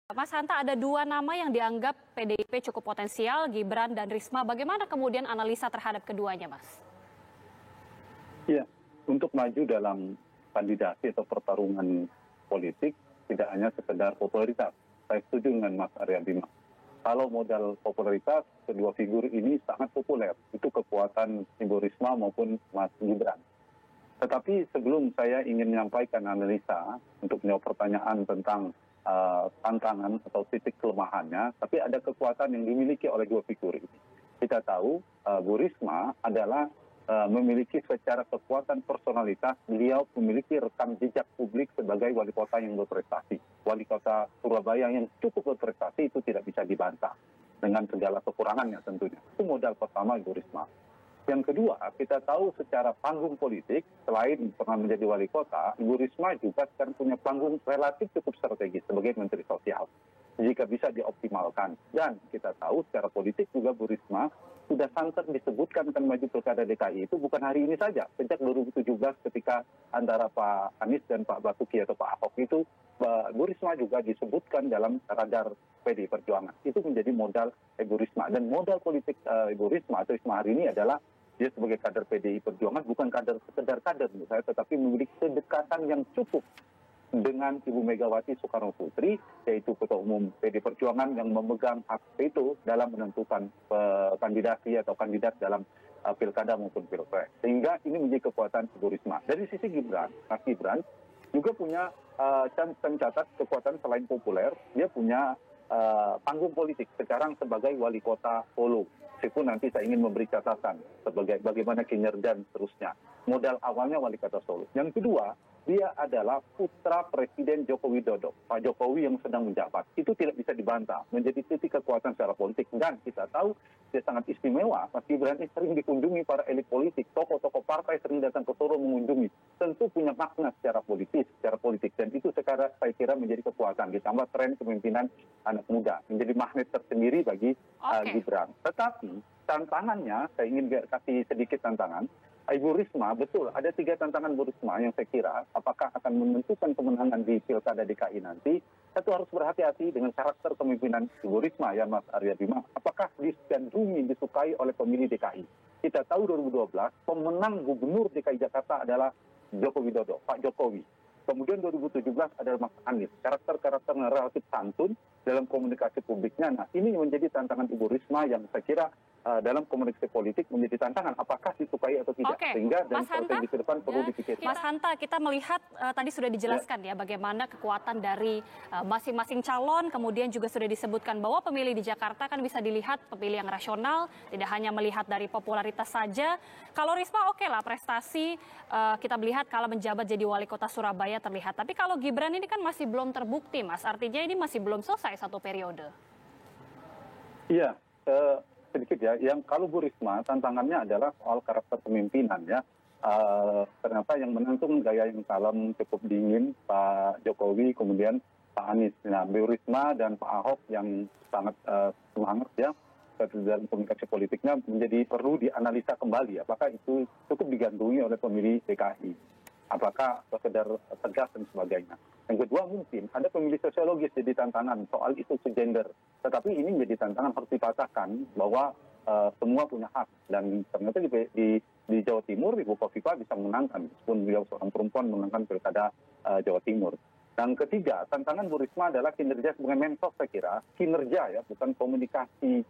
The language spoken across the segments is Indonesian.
Mas Hanta, ada dua nama yang dianggap PDIP cukup potensial, Gibran dan Risma. Bagaimana kemudian analisa terhadap keduanya, Mas? Ya, untuk maju dalam kandidasi atau pertarungan politik tidak hanya sekedar popularitas. Saya setuju dengan Mas Arya Bima. Kalau modal popularitas, kedua figur ini sangat populer. Itu kekuatan Ibu Risma maupun Mas Gibran. Tetapi sebelum saya ingin menyampaikan analisa untuk menjawab pertanyaan tentang tantangan atau titik kelemahannya, tapi ada kekuatan yang dimiliki oleh dua figur ini. Kita tahu Bu Risma adalah memiliki secara kekuatan personalitas, beliau memiliki rekam jejak publik sebagai wali kota yang berprestasi. Wali kota Surabaya yang cukup berprestasi itu tidak bisa dibantah dengan segala kekurangannya tentunya. Itu modal pertama Ibu Risma. Yang kedua, kita tahu secara panggung politik, selain pernah menjadi wali kota, Ibu Risma juga sekarang punya panggung relatif cukup strategis sebagai Menteri Sosial. Jika bisa dioptimalkan. Dan kita tahu secara politik juga Bu Risma sudah santer disebutkan akan maju pilkada DKI itu bukan hari ini saja. Sejak 2017 ketika antara Pak Anies dan Pak Basuki atau Pak Ahok itu, Bu Risma juga disebutkan dalam radar PDI Perjuangan. Itu menjadi modal Ibu Risma. Dan modal politik Ibu Risma atau Risma hari ini adalah dia sebagai kader PDI Perjuangan bukan sekedar kader menurut saya, tetapi memiliki kedekatan yang cukup dengan Ibu Megawati Soekarno Putri, yaitu Ketua Umum PDI Perjuangan yang memegang hak veto dalam menentukan kandidasi atau kandidat dalam pilkada maupun pilpres. Sehingga ini menjadi kekuatan Ibu Risma. Dari sisi Gibran, Mas Gibran juga punya mencatat kekuatan selain populer, dia punya panggung politik sekarang sebagai wali kota Solo. Meskipun nanti saya ingin memberi catatan sebagai bagaimana kinerja dan seterusnya. Modal awalnya wali kota Solo. Yang kedua, dia adalah putra Presiden Joko Widodo, Pak Jokowi yang sedang menjabat. Itu tidak bisa dibantah, menjadi titik kekuatan secara politik. Dan kita tahu dia sangat istimewa. Mas Gibran ini sering dikunjungi para elit politik, tokoh-tokoh partai sering datang ke Solo mengunjungi. Tentu punya makna secara politik. Dan itu sekarang saya kira menjadi kekuatan. Ditambah tren kepemimpinan anak muda, menjadi magnet tersendiri bagi Gibran. Tetapi tantangannya, saya ingin kasih sedikit tantangan. Ibu Risma, betul, ada 3 tantangan Bu Risma yang saya kira apakah akan menentukan kemenangan di Pilkada DKI nanti. Satu, harus berhati-hati dengan karakter kepemimpinan Ibu Risma, ya Mas Arya Bima. Apakah digandrungi, disukai oleh pemilih DKI? Kita tahu 2012, pemenang gubernur DKI Jakarta adalah Joko Widodo, Pak Jokowi. Kemudian 2017 adalah Mas Anies. Karakter-karakter relatif santun dalam komunikasi publiknya. Nah, ini menjadi tantangan Ibu Risma yang saya kira dalam komunikasi politik menjadi tantangan. Apakah disukai atau tidak? Sehingga dalam strategi ke depan perlu dipikirkan. Mas Hanta, kita melihat tadi sudah dijelaskan ya bagaimana kekuatan dari masing-masing calon. Kemudian juga sudah disebutkan bahwa pemilih di Jakarta kan bisa dilihat pemilih yang rasional. Tidak hanya melihat dari popularitas saja. Kalau Risma oke lah prestasi kita melihat kalau menjabat jadi wali kota Surabaya terlihat. Tapi kalau Gibran ini kan masih belum terbukti, Mas. Artinya ini masih belum selesai satu periode. Iya, sedikit ya. Yang kalau Bu Risma tantangannya adalah soal karakter kepemimpinan ya. Ternyata yang menentukan gaya yang kalem, cukup dingin Pak Jokowi, kemudian Pak Anies. Nah, Bu Risma dan Pak Ahok yang sangat semangat ya dalam komunikasi politiknya menjadi perlu dianalisa kembali. Apakah itu cukup digandrungi oleh pemilih DKI? Apakah sekedar tegas dan sebagainya? Yang kedua, mungkin ada pemilih sosiologis jadi tantangan soal isu gender. Tetapi ini menjadi tantangan, harus dipatahkan bahwa semua punya hak. Dan ternyata di Jawa Timur, Ibu Kofifa bisa menangkan, meskipun beliau seorang perempuan menangkan pilkada Jawa Timur. Dan ketiga, tantangan Bu Risma adalah kinerja sebagai mensos, saya kira. Kinerja ya, bukan komunikasi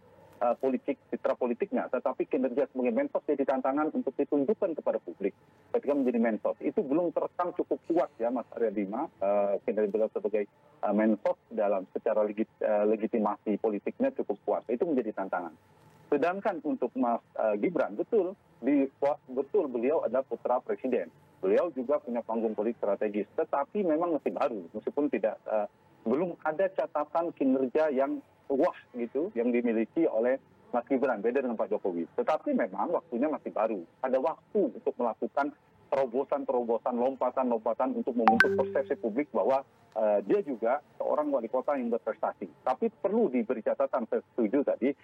politik, citra politiknya, tetapi kinerja sebagai mensos jadi tantangan untuk ditunjukkan kepada publik ketika menjadi mensos. Itu belum terekam cukup kuat ya Mas Arya Bima, kinerja beliau sebagai mensos dalam secara legitimasi politiknya cukup kuat. Itu menjadi tantangan. Sedangkan untuk Mas Gibran, betul beliau adalah putra presiden. Beliau juga punya panggung politik strategis, tetapi memang masih baru, meskipun belum ada catatan kinerja yang wah gitu yang dimiliki oleh Mas Gibran, beda dengan Pak Jokowi. Tetapi memang waktunya masih baru. Ada waktu untuk melakukan terobosan-terobosan, lompatan-lompatan untuk membentuk persepsi publik bahwa dia juga seorang wali kota yang berprestasi. Tapi perlu diberi catatan, saya setuju tadi,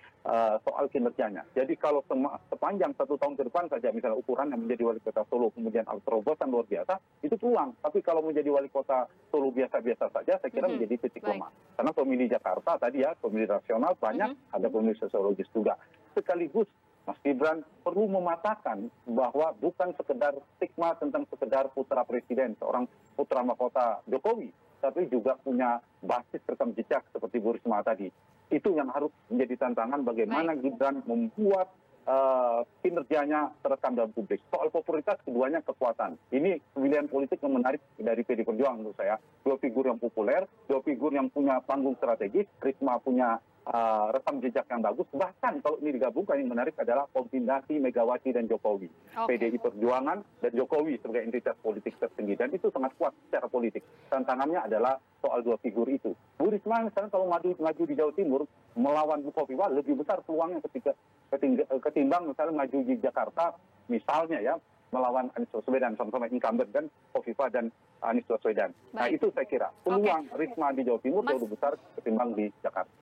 soal kinerjanya. Jadi kalau sepanjang 1 tahun ke depan saja, misalnya ukuran yang menjadi wali kota Solo, kemudian terobosan luar biasa, itu peluang. Tapi kalau menjadi wali kota Solo biasa-biasa saja, saya kira menjadi titik lemah. Karena pemilih Jakarta tadi ya, pemilih rasional banyak, ada pemilih sosiologis juga. Sekaligus Mas Gibran perlu mematahkan bahwa bukan sekedar stigma tentang sekedar putra presiden, seorang putra mahkota Jokowi, tapi juga punya basis rekam jejak seperti Bu Risma tadi. Itu yang harus menjadi tantangan bagaimana Gibran membuat kinerjanya terekam dalam publik. Soal popularitas keduanya kekuatan. Ini pemilihan politik yang menarik dari PD Perjuangan menurut saya. Dua figur yang populer, dua figur yang punya panggung strategis, Risma punya rekam jejak yang bagus. Bahkan kalau ini digabungkan yang menarik adalah kombinasi Megawati dan Jokowi. PDI Perjuangan dan Jokowi sebagai entitas politik tertinggi. Dan itu sangat kuat secara politik. Tantangannya adalah soal dua figur itu. Bu Risma misalnya kalau maju di Jawa Timur melawan Bukoviwa lebih besar peluangnya ketimbang misalnya maju di Jakarta misalnya ya melawan Anies Baswedan, sama-sama incumbent kan, Kofifa dan Anies Baswedan. Nah itu saya kira peluang Risma di Jawa Timur jauh lebih besar ketimbang di Jakarta.